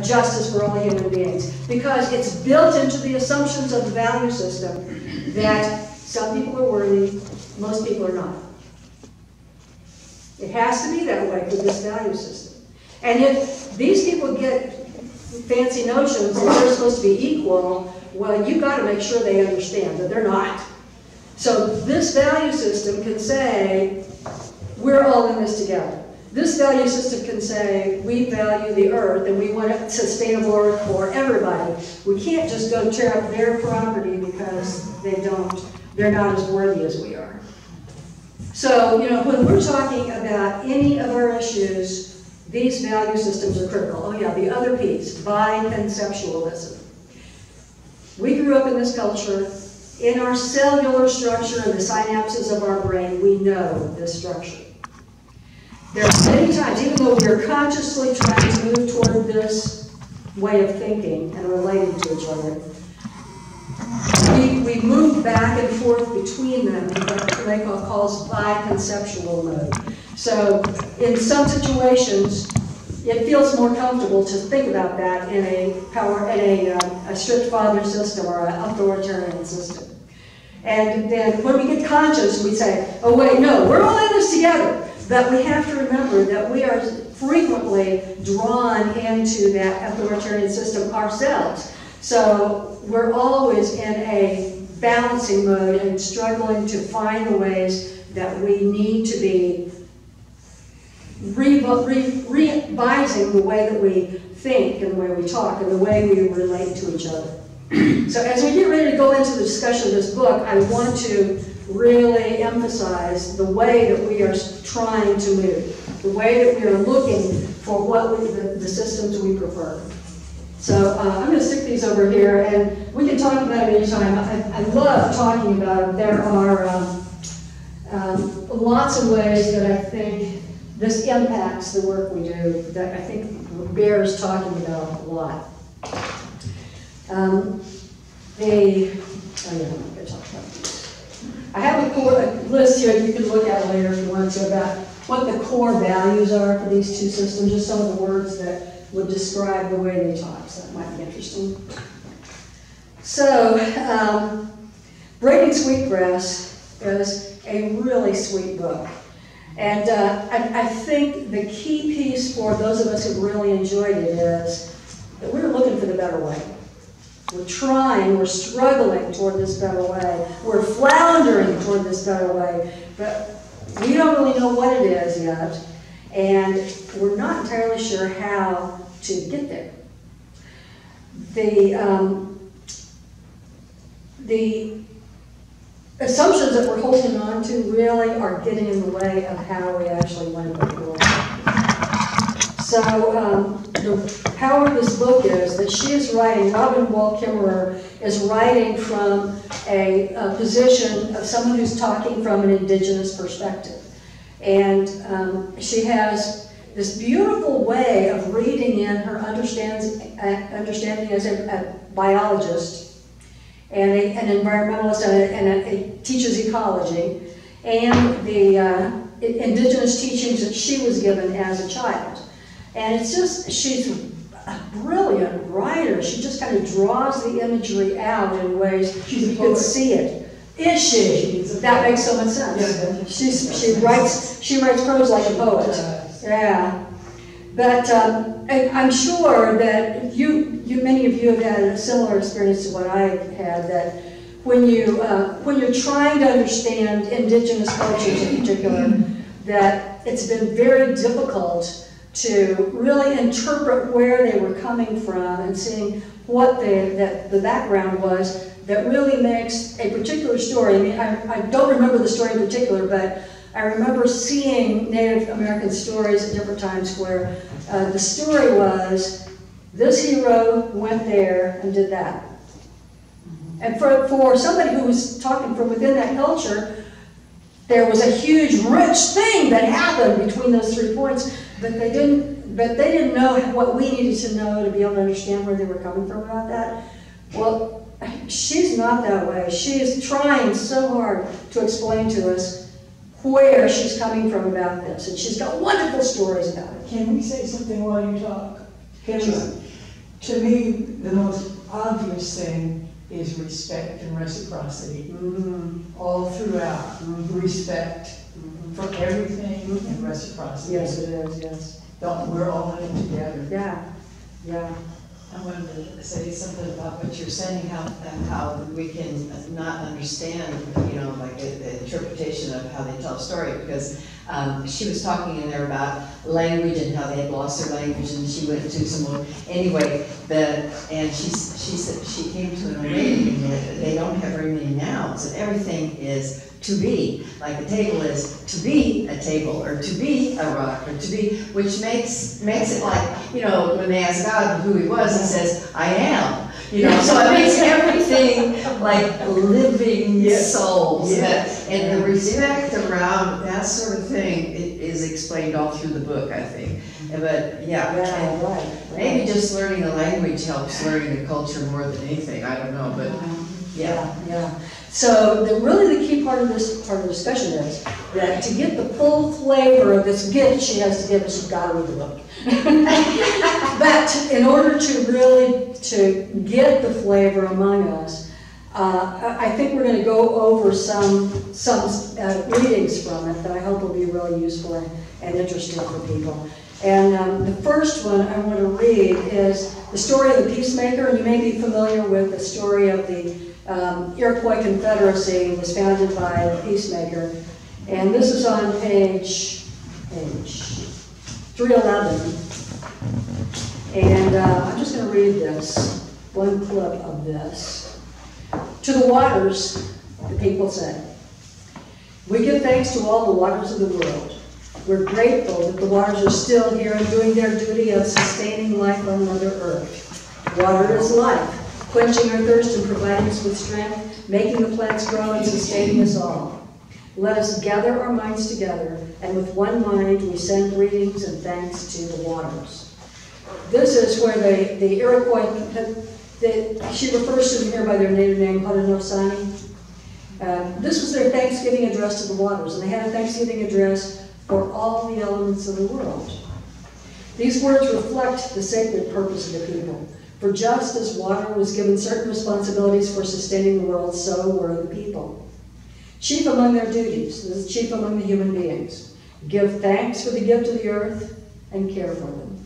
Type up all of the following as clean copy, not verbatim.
justice for all human beings, because it's built into the assumptions of the value system that some people are worthy, most people are not. It has to be that way for this value system. And if these people get fancy notions that they're supposed to be equal, well, you've got to make sure they understand that they're not. So this value system can say, we're all in this together. This value system can say, we value the earth and we want a sustainable earth for everybody. We can't just go tear up their property because they're not as worthy as we are. So, you know, when we're talking about any of our issues, these value systems are critical. Oh yeah, the other piece, biconceptualism. We grew up in this culture. In our cellular structure and the synapses of our brain, we know this structure. There are many times, even though we're consciously trying to move toward this way of thinking and relating to each other, we move back and forth between them in what they call biconceptual mode. So in some situations, it feels more comfortable to think about that in a strict father system or an authoritarian system. And then when we get conscious, we say, oh wait, no, we're all in this together. But we have to remember that we are frequently drawn into that authoritarian system ourselves. So we're always in a balancing mode and struggling to find the ways that we need to be revising the way that we think and the way we talk and the way we relate to each other. So as we get ready to go into the discussion of this book, I want to really emphasize the way that we are trying to move, the way that we are looking for the systems we prefer. So I'm going to stick these over here, and we can talk about them anytime. I love talking about them. There are lots of ways that I think this impacts the work we do that I think bears talking about a lot. I have a list here you can look at later if you want to about what the core values are for these two systems, just some of the words that would describe the way they talk, so that might be interesting. So, Breaking Sweetgrass is a really sweet book. And I think the key piece for those of us who really enjoyed it is that we're looking for the better way. We're trying, we're struggling toward this better way. We're floundering toward this better way, but we don't really know what it is yet, and we're not entirely sure how to get there. The assumptions that we're holding on to really are getting in the way of how we actually want to go forward. So the power of this book is that she is writing, Robin Wall Kimmerer is writing from a position of someone who's talking from an indigenous perspective. And she has this beautiful way of reading in her understanding as a biologist and an environmentalist and teaches ecology, and the indigenous teachings that she was given as a child. And it's just, she's a brilliant writer. She just kind of draws the imagery out in ways you can see it. Is she? That makes so much sense. She writes prose like a poet. Yeah. But I'm sure that many of you have had a similar experience to what I had, that when you're trying to understand indigenous cultures in particular, that it's been very difficult to really interpret where they were coming from and seeing what the background was that really makes a particular story. I mean, I don't remember the story in particular, but I remember seeing Native American stories at different times where the story was, this hero went there and did that. And for somebody who was talking from within that culture, there was a huge, rich thing that happened between those 3 points, but they didn't know what we needed to know to be able to understand where they were coming from about that. Well, she's not that way. She is trying so hard to explain to us where she's coming from about this, and she's got wonderful stories about it. Can we say something while you talk? His, to me, the most obvious thing is respect and reciprocity. All throughout, respect for everything and reciprocity. Yes, it is, yes. We're all in it together. Yeah, yeah. I wanted to say something about what you're saying, how we can not understand, you know, like the interpretation of how they tell a story, because she was talking in there about language and how they had lost their language, and she went to some more, anyway, and she said she came to an awakening that they don't have very many nouns, and everything is to be, like the table is to be a table, or to be a rock, or to be, which makes it like, you know, when they ask God who he was, he says, I am. You know, so it makes everything like living souls. Yes. And the respect around that sort of thing is explained all through the book, I think. But yeah, right. Maybe just learning a language helps learning the culture more than anything. I don't know, but yeah. So really the key part of this discussion is that to get the full flavor of this gift she has to give us, you've got to read the book. But in order to really get the flavor among us, I think we're going to go over some readings from it that I hope will be really useful and interesting for people. And the first one I want to read is the story of the peacemaker. And you may be familiar with the story of the Iroquois Confederacy. It was founded by the peacemaker. And this is on page 311. And I'm just going to read this, one clip of this. To the waters, the people said, we give thanks to all the waters of the world. We're grateful that the waters are still here and doing their duty of sustaining life on Mother Earth. Water is life, quenching our thirst and providing us with strength, making the plants grow and sustaining us all. Let us gather our minds together, and with one mind we send greetings and thanks to the waters. This is where the Iroquois, she refers to them here by their native name, Haudenosaunee. This was their Thanksgiving address to the waters, and they had a Thanksgiving address for all the elements of the world. These words reflect the sacred purpose of the people. For just as water was given certain responsibilities for sustaining the world, so were the people. Chief among their duties, this is chief among the human beings, give thanks for the gift of the earth and care for them.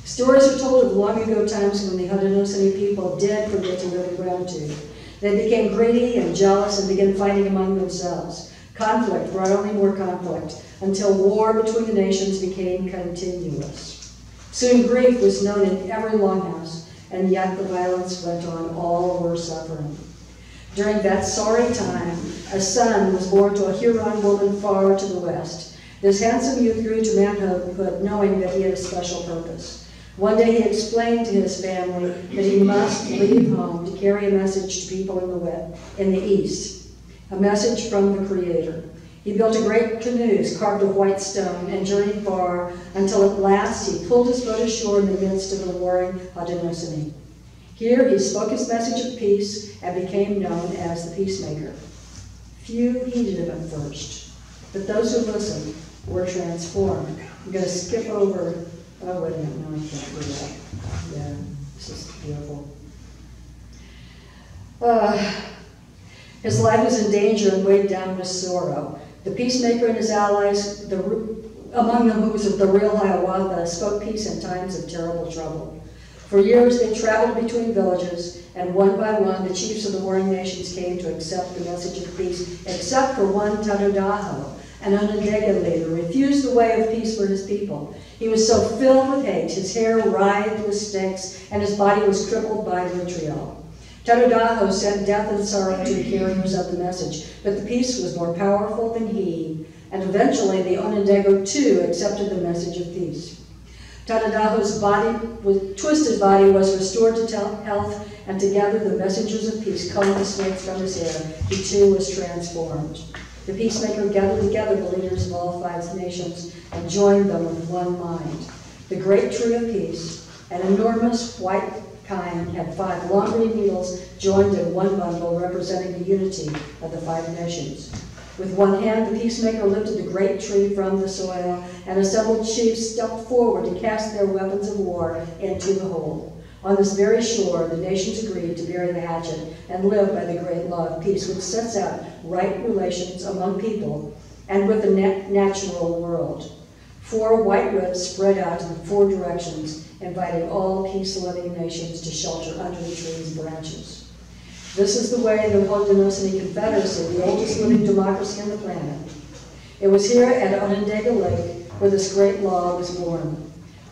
Stories are told of long ago times when the Haudenosaunee people did forget to really gratitude. They became greedy and jealous and began fighting among themselves. Conflict brought only more conflict, until war between the nations became continuous. Soon grief was known in every longhouse, and yet the violence went on. All were suffering. During that sorry time, a son was born to a Huron woman far to the west. This handsome youth grew to manhood, knowing that he had a special purpose. One day he explained to his family that he must leave home to carry a message to people in the east, a message from the Creator. He built a great canoes carved of white stone and journeyed far until at last he pulled his boat ashore in the midst of the warring Haudenosaunee. Here he spoke his message of peace and became known as the peacemaker. Few heeded him at first, but those who listened were transformed. I'm going to skip over, oh wait a minute, no I can't do that. Yeah, this is beautiful. His life was in danger and weighed down with sorrow. The peacemaker and his allies, among them who was the real Hiawatha, spoke peace in times of terrible trouble. For years they traveled between villages, and one by one the chiefs of the warring nations came to accept the message of peace, except for one Tadodaho, an Onondaga leader, refused the way of peace for his people. He was so filled with hate, his hair writhed with sticks, and his body was crippled by vitriol. Tadodaho sent death and sorrow to the carriers of the message, but the peace was more powerful than he, and eventually the Onondaga too accepted the message of peace. Tadodaho's twisted body was restored to health, and together the messengers of peace combed the snakes from his hair. He too was transformed. The peacemaker gathered together the leaders of all 5 nations and joined them with one mind. The great tree of peace, an enormous white kind, had 5 long green needles joined in one bundle representing the unity of the 5 nations. With one hand, the peacemaker lifted the great tree from the soil, and assembled chiefs stepped forward to cast their weapons of war into the hole. On this very shore, the nations agreed to bury the hatchet and live by the great law of peace, which sets out right relations among people and with the natural world. 4 white ribs spread out in 4 directions, inviting all peace-loving nations to shelter under the tree's branches. This is the way the Haudenosaunee Confederacy, the oldest living democracy on the planet. It was here at Onondaga Lake where this great law was born.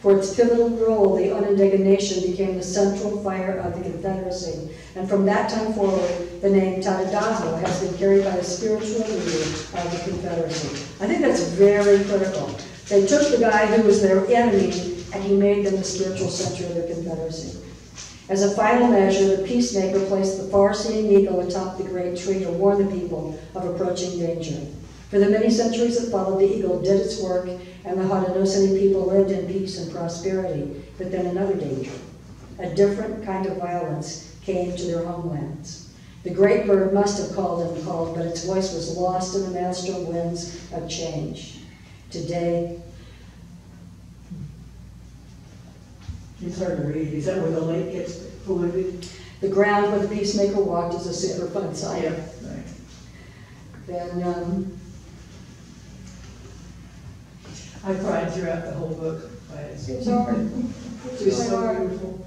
For its pivotal role, the Onondaga Nation became the central fire of the Confederacy, and from that time forward, the name Tadadaho has been carried by the spiritual leader of the Confederacy. I think that's very critical. They took the guy who was their enemy, and he made them the spiritual center of the Confederacy. As a final measure, the peacemaker placed the far-seeing eagle atop the great tree to warn the people of approaching danger. For the many centuries that followed, the eagle did its work, and the Haudenosaunee people lived in peace and prosperity. But then another danger, a different kind of violence, came to their homelands. The great bird must have called and called, but its voice was lost in the maelstrom winds of change. Today, It's hard to read. Is that where the lake gets polluted? the ground where the peacemaker walked is a super fun site. Yeah, right. Then, I cried throughout the whole book. it's hard. It's It's so hard. beautiful.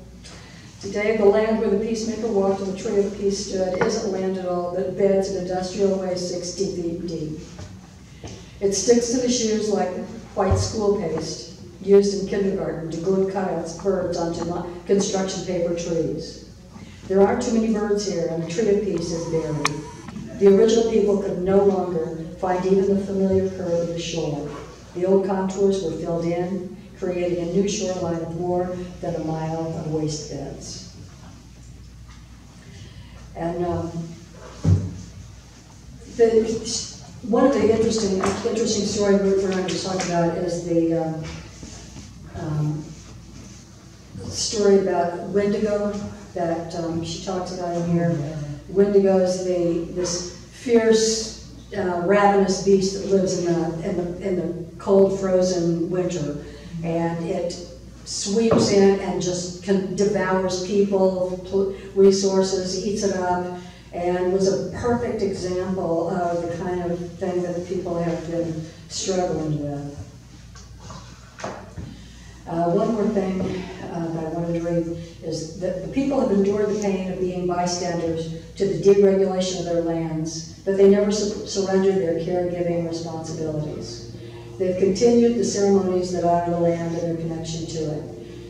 Today, the land where the peacemaker walked and the tree of peace stood isn't land at all, but beds of industrial waste 60 feet deep. It sticks to the shoes like white school paste, used in kindergarten to glue cutouts birds onto construction paper trees. There aren't too many birds here, and the tree of peace is buried. The original people could no longer find even the familiar curve of the shore. The old contours were filled in, creating a new shoreline of more than a mile of waste beds. And one of the interesting stories we're going to talk about is the story about Wendigo that she talks about in here. Wendigo is this fierce, ravenous beast that lives in the cold, frozen winter, and it sweeps in and just devours people, resources, eats it up, and was a perfect example of the kind of thing that people have been struggling with. One more thing that I wanted to read is that the people have endured the pain of being bystanders to the deregulation of their lands, but they never surrendered their caregiving responsibilities. They've continued the ceremonies that honor the land and their connection to it.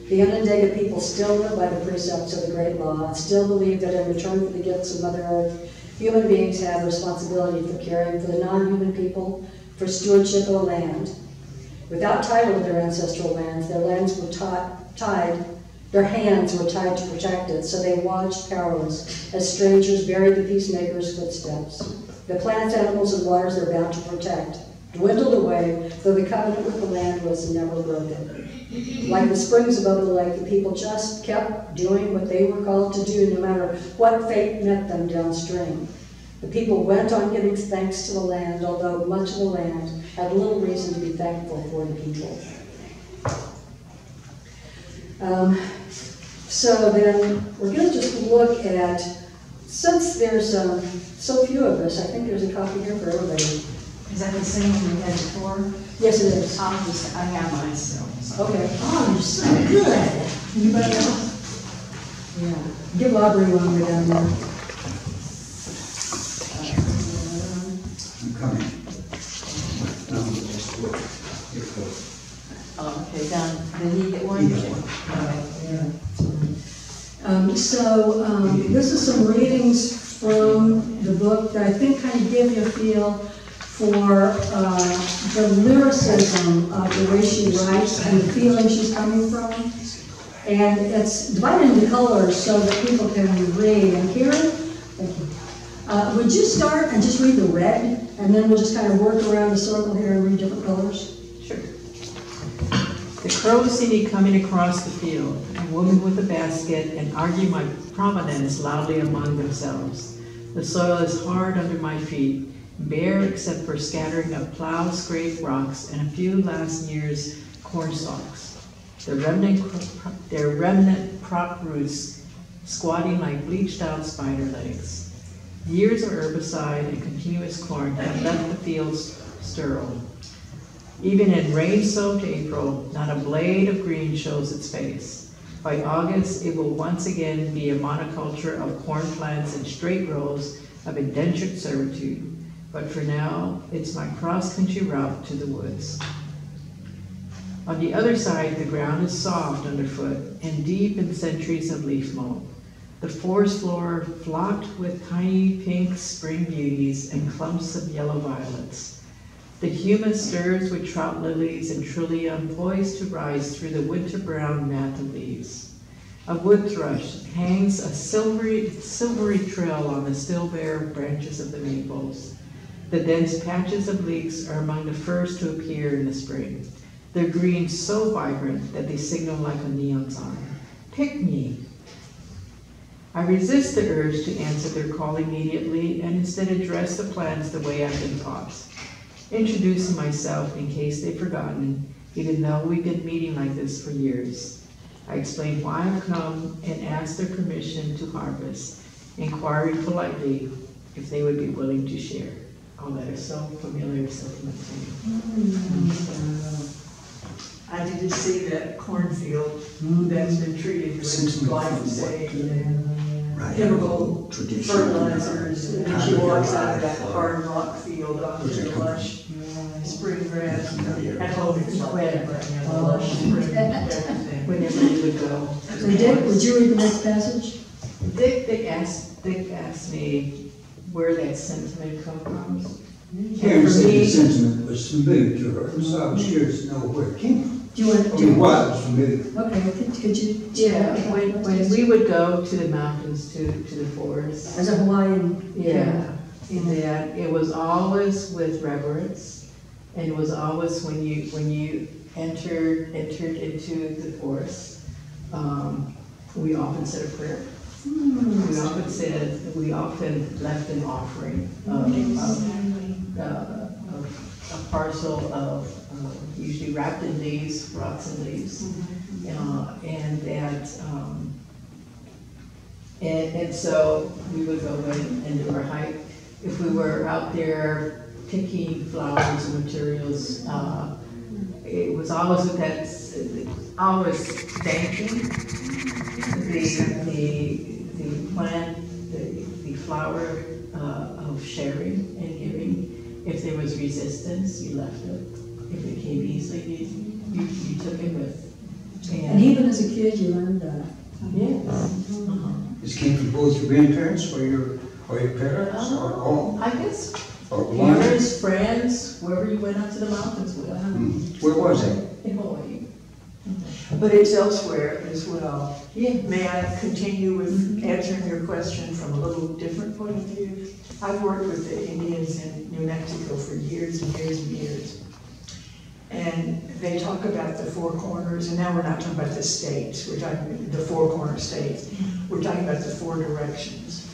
The Onondaga people still live by the precepts of the Great Law and still believe that in return for the gifts of Mother Earth, human beings have responsibility for caring for the non-human people, for stewardship of the land. Without title to their ancestral lands, their hands were tied to protect it, so they watched powerless as strangers buried the peacemaker's footsteps. The plants, animals, and waters they're bound to protect dwindled away, though the covenant with the land was never broken. Like the springs above the lake, the people just kept doing what they were called to do, no matter what fate met them downstream. The people went on giving thanks to the land, although much of the land had little reason to be thankful for the people. So then we're going to just look at, since there's so few of us, I think there's a copy here for everybody. Is that the same one we had before? Yes, it is. I have mine still. Okay. Oh, you're so good at it. Anybody else? Yeah. Give Aubrey one way down there. I'm coming. Oh, okay, done. Did he get one? This is some readings from the book that I think kind of give you a feel for the lyricism of the way she writes and the feeling she's coming from. And it's divided into colors so that people can read and hear it. Thank you. Would you start and just read the red, and then we'll just kind of work around the circle here and read different colors? Sure. The crows see me coming across the field, a woman with a basket, and argue my provenance loudly among themselves. The soil is hard under my feet, bare except for scattering of plow-scraped rocks and a few last year's corn stalks. Their remnant crop roots squatting like bleached-out spider legs. Years of herbicide and continuous corn have left the fields sterile. Even in rain-soaked April, not a blade of green shows its face. By August, it will once again be a monoculture of corn plants in straight rows of indentured servitude. But for now, it's my cross-country route to the woods. On the other side, the ground is soft underfoot and deep in centuries of leaf mold. The forest floor flocked with tiny pink spring beauties and clumps of yellow violets. The humus stirs with trout lilies and trillium poised to rise through the winter brown mat of leaves. A wood thrush hangs a silvery trail on the still bare branches of the maples. The dense patches of leeks are among the first to appear in the spring. Their green so vibrant that they signal like a neon sign. Pick me. I resist the urge to answer their call immediately and instead address the plants the way I've been taught, introducing myself in case they've forgotten, even though we've been meeting like this for years. I explain why I've come and ask their permission to harvest, inquiring politely if they would be willing to share. Oh, that is so familiar, so familiar. I did just see that cornfield that's been treated with glyphosate and chemical fertilizers. And she walks out of that hard rock field onto the lush spring grass. At home it's incredible. Lush spring everything. Whenever you would go. So Dick, would you read the next passage? Dick asked me where that sentiment come from. Karen said the sentiment was familiar to her, so I was curious to know where it came from. Do you want I mean, why it was familiar. Okay, could you? Yeah, when we would go to the mountains, to the forest. As a Hawaiian. Yeah, in that it was always with reverence, and it was always when you entered into the forest. We often said a prayer. We often left an offering of a parcel of usually wrapped in leaves, rocks and leaves, and that. And so we would go in and do our hike. If we were out there picking flowers and materials, it was always with that, always thanking the plant, the flower of sharing and giving. If there was resistance, you left it. If it came easily, you took it with. And even as a kid, you learned that. Yes. This came from both your grandparents or your parents or all? I guess Or one? parents, friends, wherever you went out to the mountains with. Where was that? In Hawaii. But it's elsewhere as well. Yeah. May I continue with answering your question from a little different point of view? I've worked with the Indians in New Mexico for years and years and years. And they talk about the four corners, and now we're not talking about the states, we're talking the four corner states. We're talking about the four directions.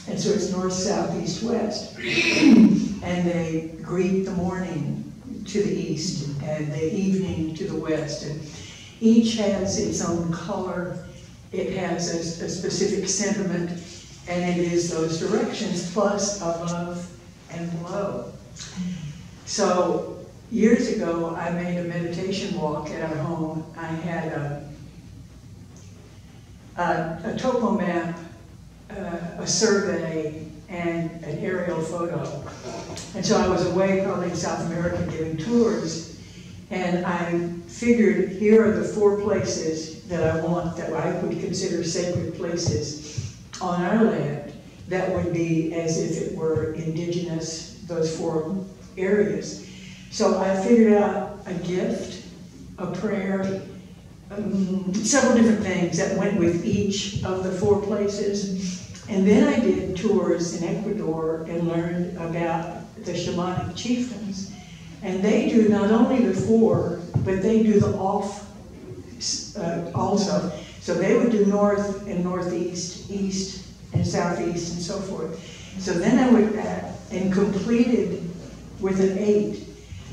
And so it's north, south, east, west. And they greet the morning to the east and the evening to the west. And each has its own color. It has a specific sentiment, and it is those directions plus above and below. So years ago, I made a meditation walk at our home. I had a topo map, a survey, and an aerial photo. And so I was away probably in South America giving tours, and I figured here are the four places that I want, that I would consider sacred places on our land that would be as if it were indigenous, those four areas. So I figured out a gift, a prayer, several different things that went with each of the four places. And then I did tours in Ecuador and learned about the shamanic chieftains. And they do not only the four, but they do the off also. So they would do north and northeast, east and southeast and so forth. So then I would and completed with an 8.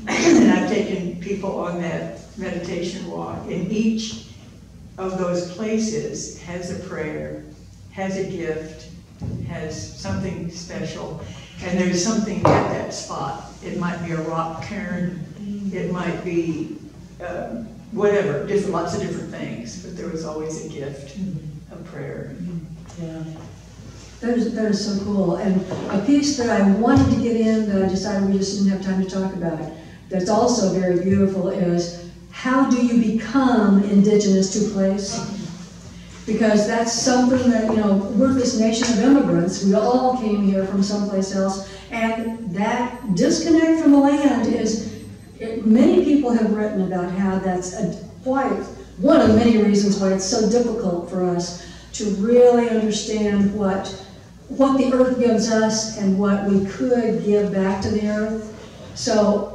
And I've taken people on that meditation walk, and each of those places has a prayer, has a gift, has something special, and there's something at that spot. It might be a rock cairn, it might be whatever, lots of different things, but there was always a gift of prayer. Yeah. That is so cool. And a piece that I wanted to get in that I decided we just didn't have time to talk about, that's also very beautiful, is how do you become indigenous to a place? Because that's something that, you know, we're this nation of immigrants. We all came here from someplace else, and that disconnect from the land is, many people have written about how that's one of many reasons why it's so difficult for us to really understand what the earth gives us and what we could give back to the earth. So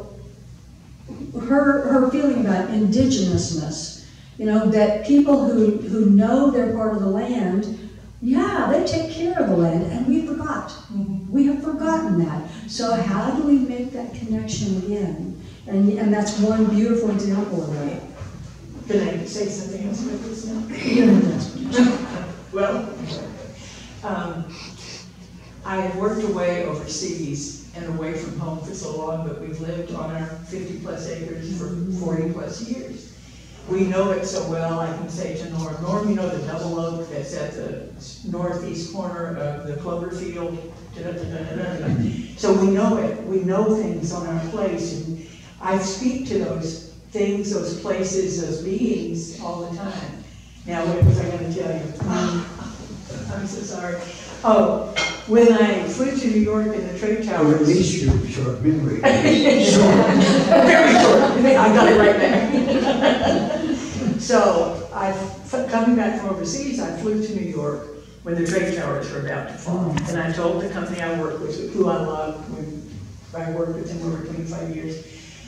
her feeling about indigenousness, you know, that people who know they're part of the land, yeah, they take care of the land, and we forgot. We have forgotten that. So how do we make that connection again? And that's one beautiful example of that. Can I say something else about this now? You know, that's Well, I have worked away overseas and away from home for so long, but we've lived on our 50-plus acres for 40-plus years. We know it so well. I can say to Norm, you know the double oak that's at the northeast corner of the clover field? So we know it. We know things on our place, and I speak to those things, those places, those beings all the time. Now, what was I going to tell you? I'm so sorry. Oh, when I flew to New York in the trade Or towers. at least your short memory. Very short. I got it right back. So, coming back from overseas, I flew to New York when the trade towers were about to fall. And I told the company I worked with, who I love, I worked with them over 25 years,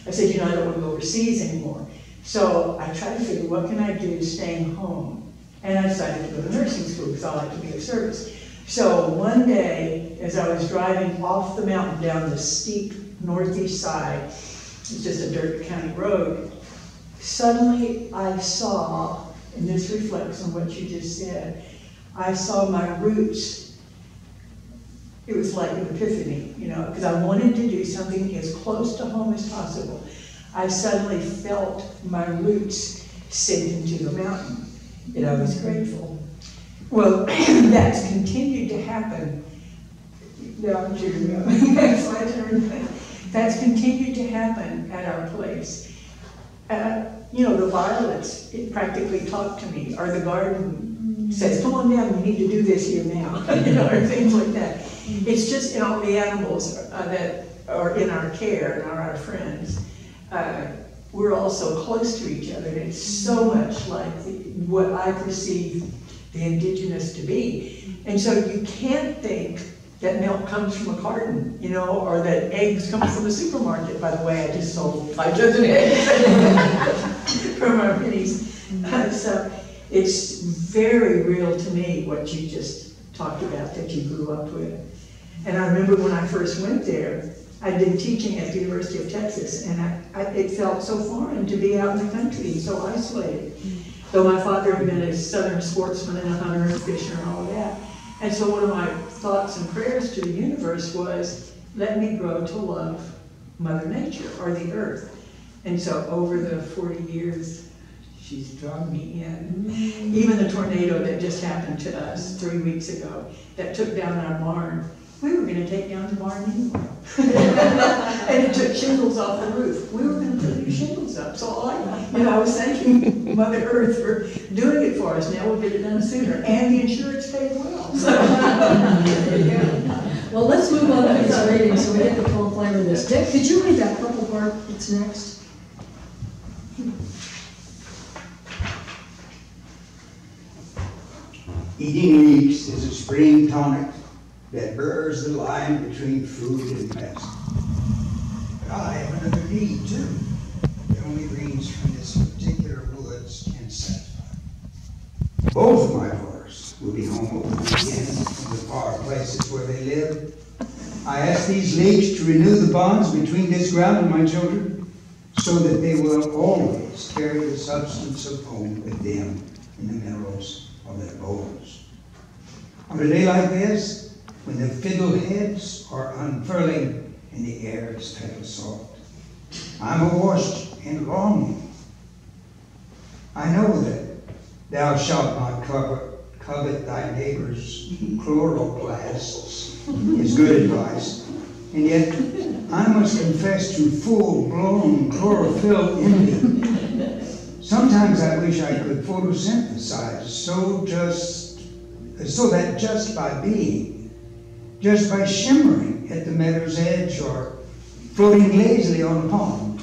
I said, you know, I don't want to go overseas anymore. So I tried to figure, what can I do staying home? And I decided to go to nursing school because I like to be of service. So one day, as I was driving off the mountain down the steep northeast side, it's just a dirt county road, suddenly I saw, and this reflects on what you just said, I saw my roots. It was like an epiphany, you know, because I wanted to do something as close to home as possible. I suddenly felt my roots sink into the mountain, and I was grateful. Well, that's continued to happen. No, I'm sure that's continued to happen at our place. You know, the violets, it practically talk to me, or the garden says, come on down, you need to do this here now, you know, or things like that. It's just, you know, the animals that are in our care and are our friends, we're all so close to each other, and it's so much like what I perceive the indigenous to be. And so you can't think that milk comes from a carton, you know, or that eggs come from a supermarket. By the way, I just sold 5 dozen eggs from our minis. So it's very real to me what you just talked about that you grew up with. And I remember when I first went there, I'd been teaching at the University of Texas, and it felt so foreign to be out in the country, so isolated. Though my father had been a southern sportsman and a hunter and fisher and all of that. And so one of my thoughts and prayers to the universe was, let me grow to love Mother Nature, or the earth. And so over the 40 years, she's drawn me in. Even the tornado that just happened to us 3 weeks ago, that took down our barn, we were going to take down the barn anyway. And it took shingles off the roof. We were going to put new shingles up. So I was thanking Mother Earth for doing it for us. Now we'll get it done sooner. And the insurance paid well. So. Well, let's move on to this reading so we get the full flavor of this. Dick, could you read that purple part that's next? Eating leeks is a spring tonic that blurs the line between food and medicine. But I have another need too. The only greens from this particular woods can satisfy. Both my horse will be home over the weekend in the far places where they live. I ask these leaves to renew the bonds between this ground and my children, so that they will always carry the substance of home with them in the minerals of their bones. On a day like this, when the fiddle heads are unfurling and the air is petal soft, I'm awash in longing. I know that thou shalt not covet thy neighbor's chloroplasts, is good advice, and yet I must confess to full-blown chlorophyll envy. Sometimes I wish I could photosynthesize so that just by being, just by shimmering at the meadow's edge or floating lazily on a pond,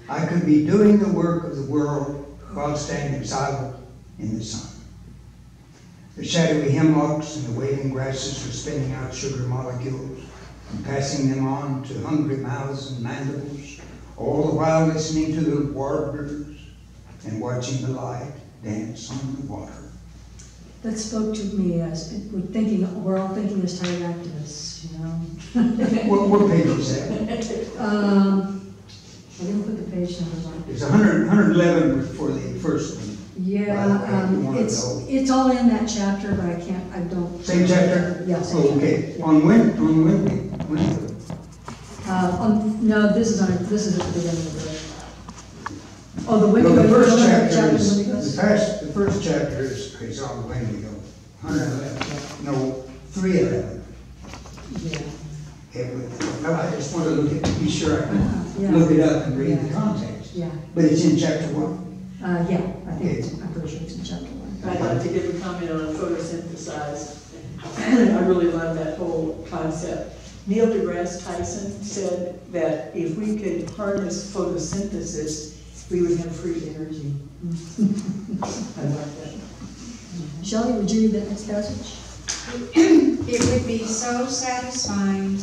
I could be doing the work of the world while standing silent in the sun. The shadowy hemlocks and the waving grasses are spinning out sugar molecules and passing them on to hungry mouths and mandibles, all the while listening to the warblers and watching the light dance on the water. That spoke to me as we're all thinking as tired activists, you know. What page is that? I didn't put the page numbers on. It's 111 for the first one. Yeah, it's all in that chapter, but I don't. Same chapter? Yeah, same Oh, chapter. okay. Yeah. On when? No, this is at the beginning of the. Oh, the Wendigo. Well, the first chapter chapter is, Wendigos? the first chapter is on the Wendigo. 111. No, 311. Yeah. Okay, well, I just want to be sure I can Yeah. look it up and read Yeah. the context. Yeah. But it's in chapter 1. Yeah, I'm pretty sure it's in chapter 1. I'd like to give a comment on photosynthesize. I really love that whole concept. Neil deGrasse Tyson said that if we could harness photosynthesis, we would have free energy. I like that. Shelley, would you read that next passage? It would be so satisfying